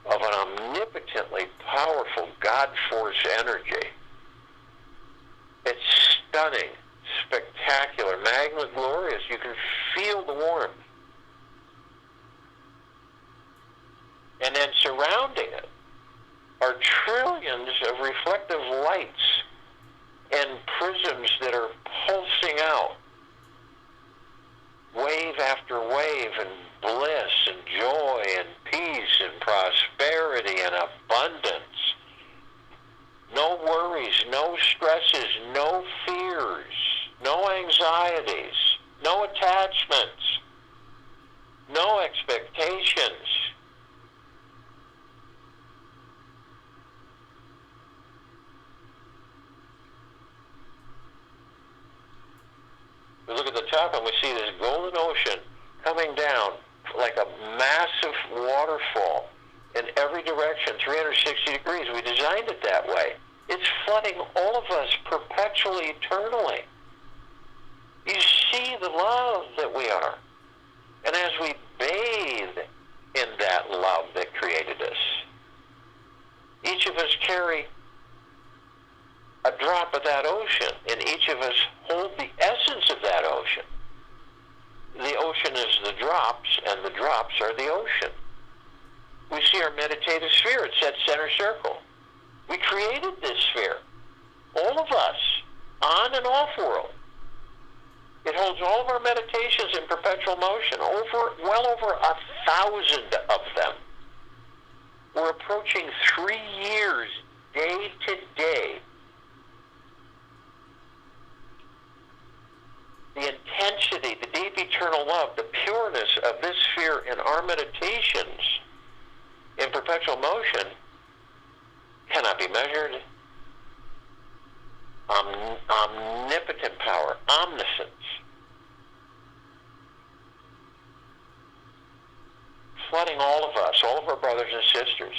of an omnipotently powerful God force energy. It's stunning, spectacular, magnificent, glorious. You can feel the warmth. And then surrounding it are trillions of reflective lights and prisms that are pulsing out, wave after wave, and bliss and joy and peace and prosperity and abundance. No worries, no stresses, no fears, no anxieties, no attachments, no expectations. We look at the top and we see this golden ocean coming down like a massive waterfall in every direction, 360 degrees. We designed it that way. It's flooding all of us perpetually, eternally. You see the love that we are. And as we bathe in that love that created us, each of us carry a drop of that ocean, and each of us hold the essence of that ocean. The ocean is the drops, and the drops are the ocean. We see our meditative sphere. It's that center circle. We created this sphere. All of us, on and off world. It holds all of our meditations in perpetual motion, well over 1,000 of them. We're approaching 3 years, day to day. The intensity, the deep eternal love, the pureness of this sphere in our meditations in perpetual motion cannot be measured. Omnipotent power, omniscience. Flooding all of us, all of our brothers and sisters.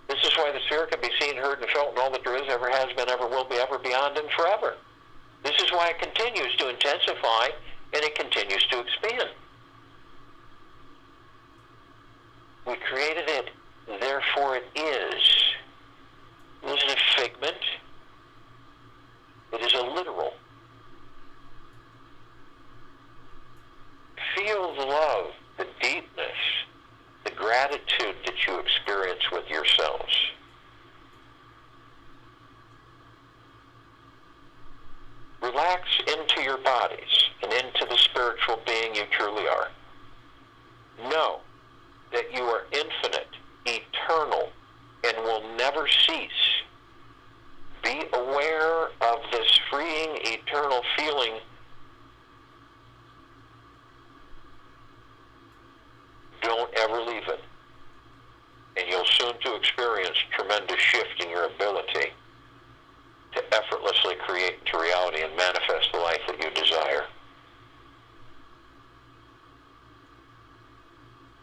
This is why the sphere can be seen, heard, and felt in all that there is, ever has been, ever will be, ever, beyond, and forever. This is why it continues to intensify and it continues to expand. We created it, therefore it is. It isn't a figment. It is a literal. Feel the love, the deepness, the gratitude that you experience with yourselves. Relax into your bodies and into the spiritual being you truly are. Know that you are infinite, eternal, and will never cease. Be aware of this freeing, eternal feeling. Don't ever leave it. And you'll soon to experience tremendous shift in your ability to effortlessly create into reality and manifest the life that you desire.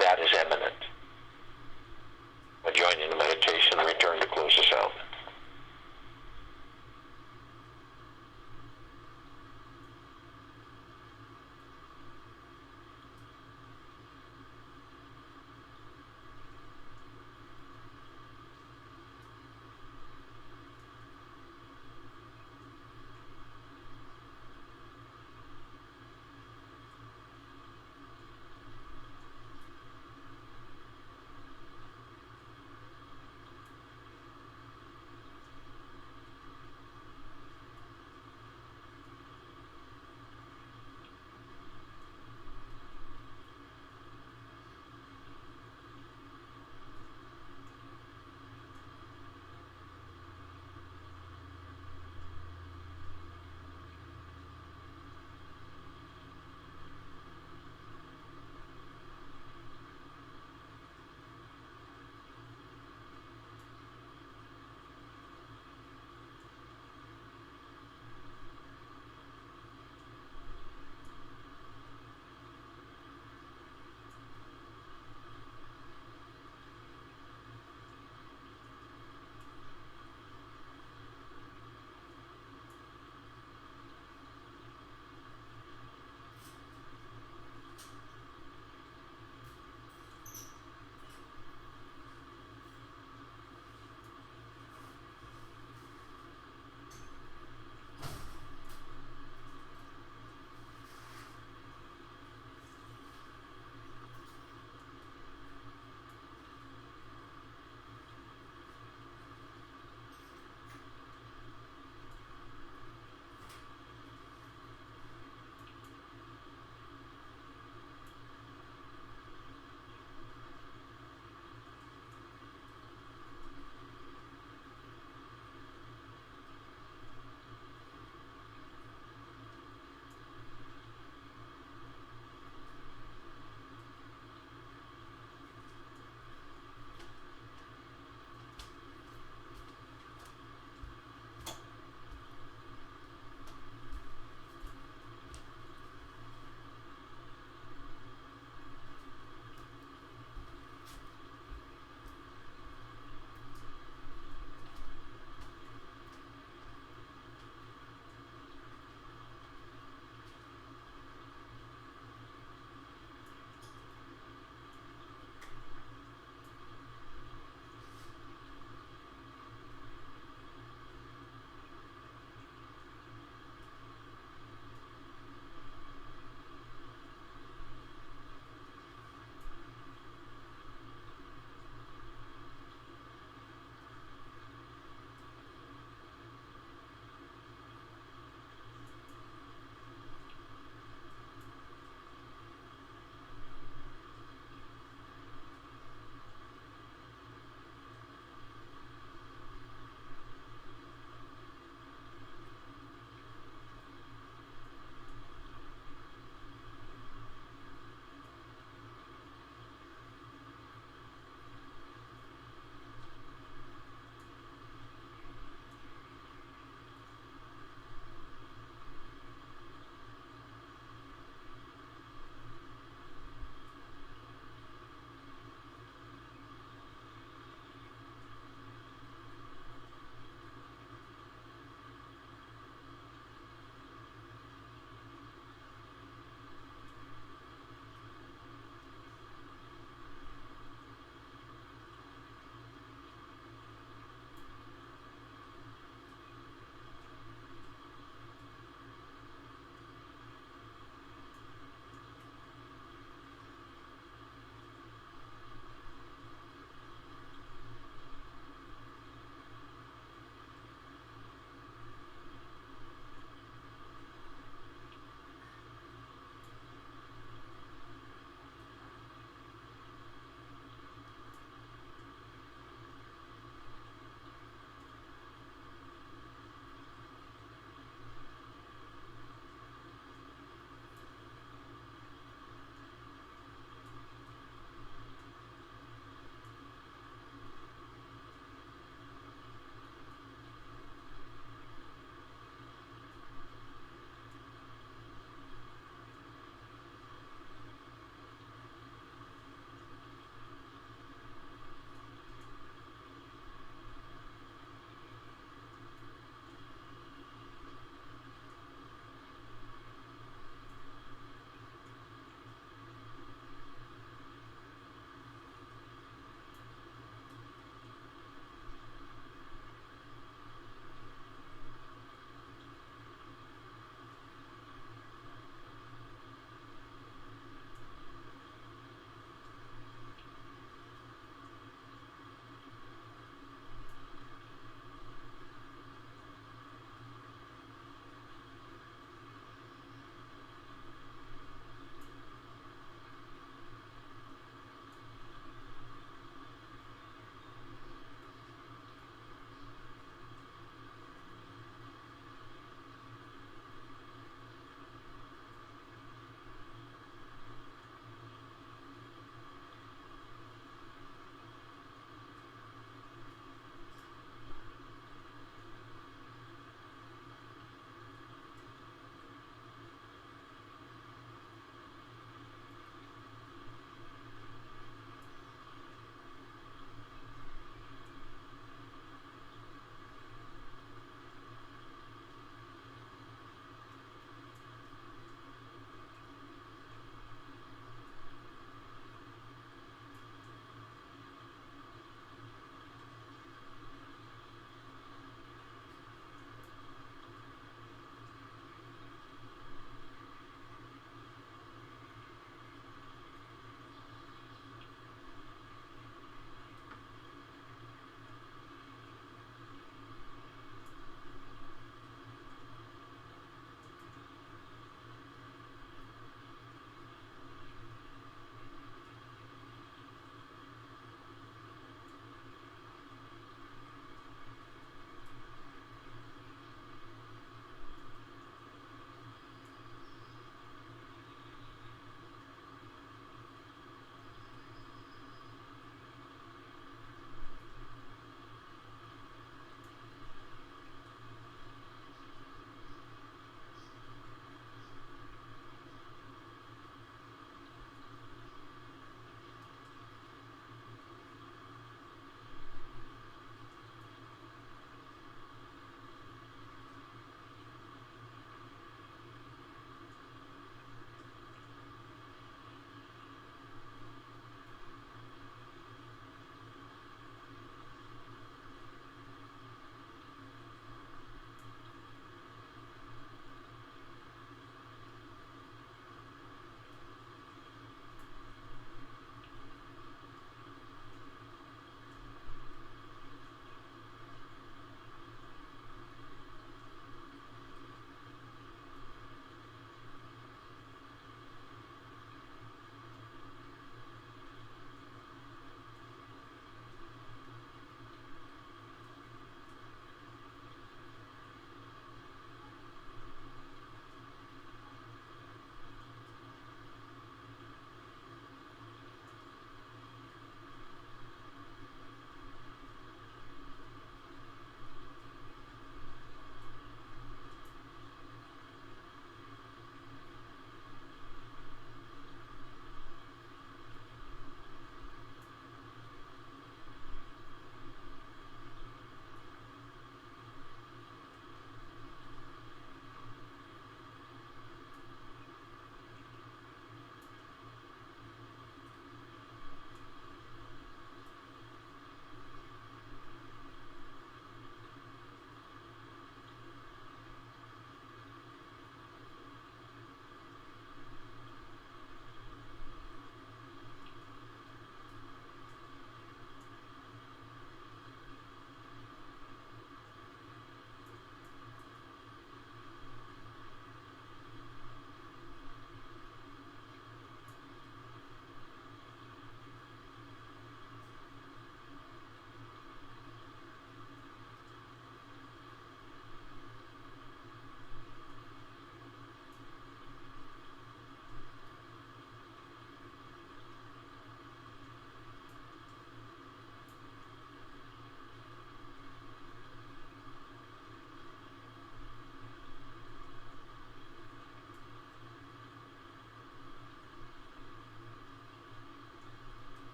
That is imminent. I join you in the meditation and return to close us out.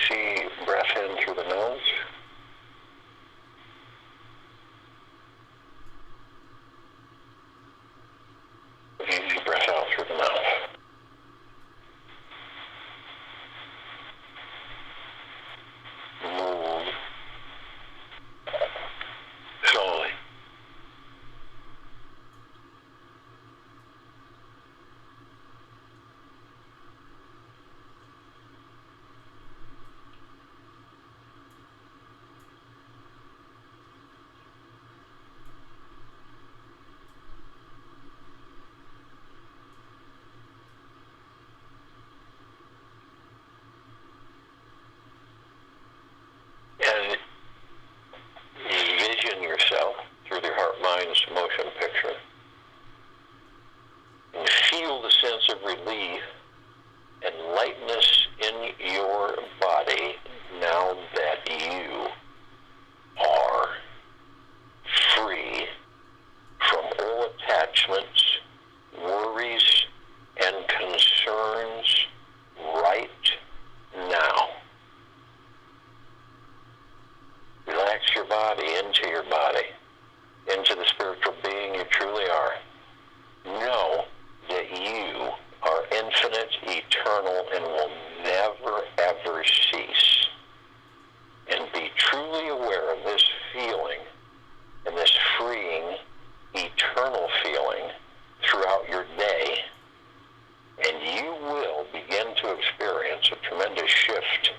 easy breath in through the nose. Easy breath out through the mouth. Move slowly. And vision yourself through the heart-mind's motion picture. And feel the sense of relief and lightness in your body now that you are free from all attachments, worries, and concerns right now. Relax your body, into the spiritual being you truly are. Know that you are infinite, eternal, and will never, ever cease. And be truly aware of this feeling and this freeing, eternal feeling throughout your day, and you will begin to experience a tremendous shift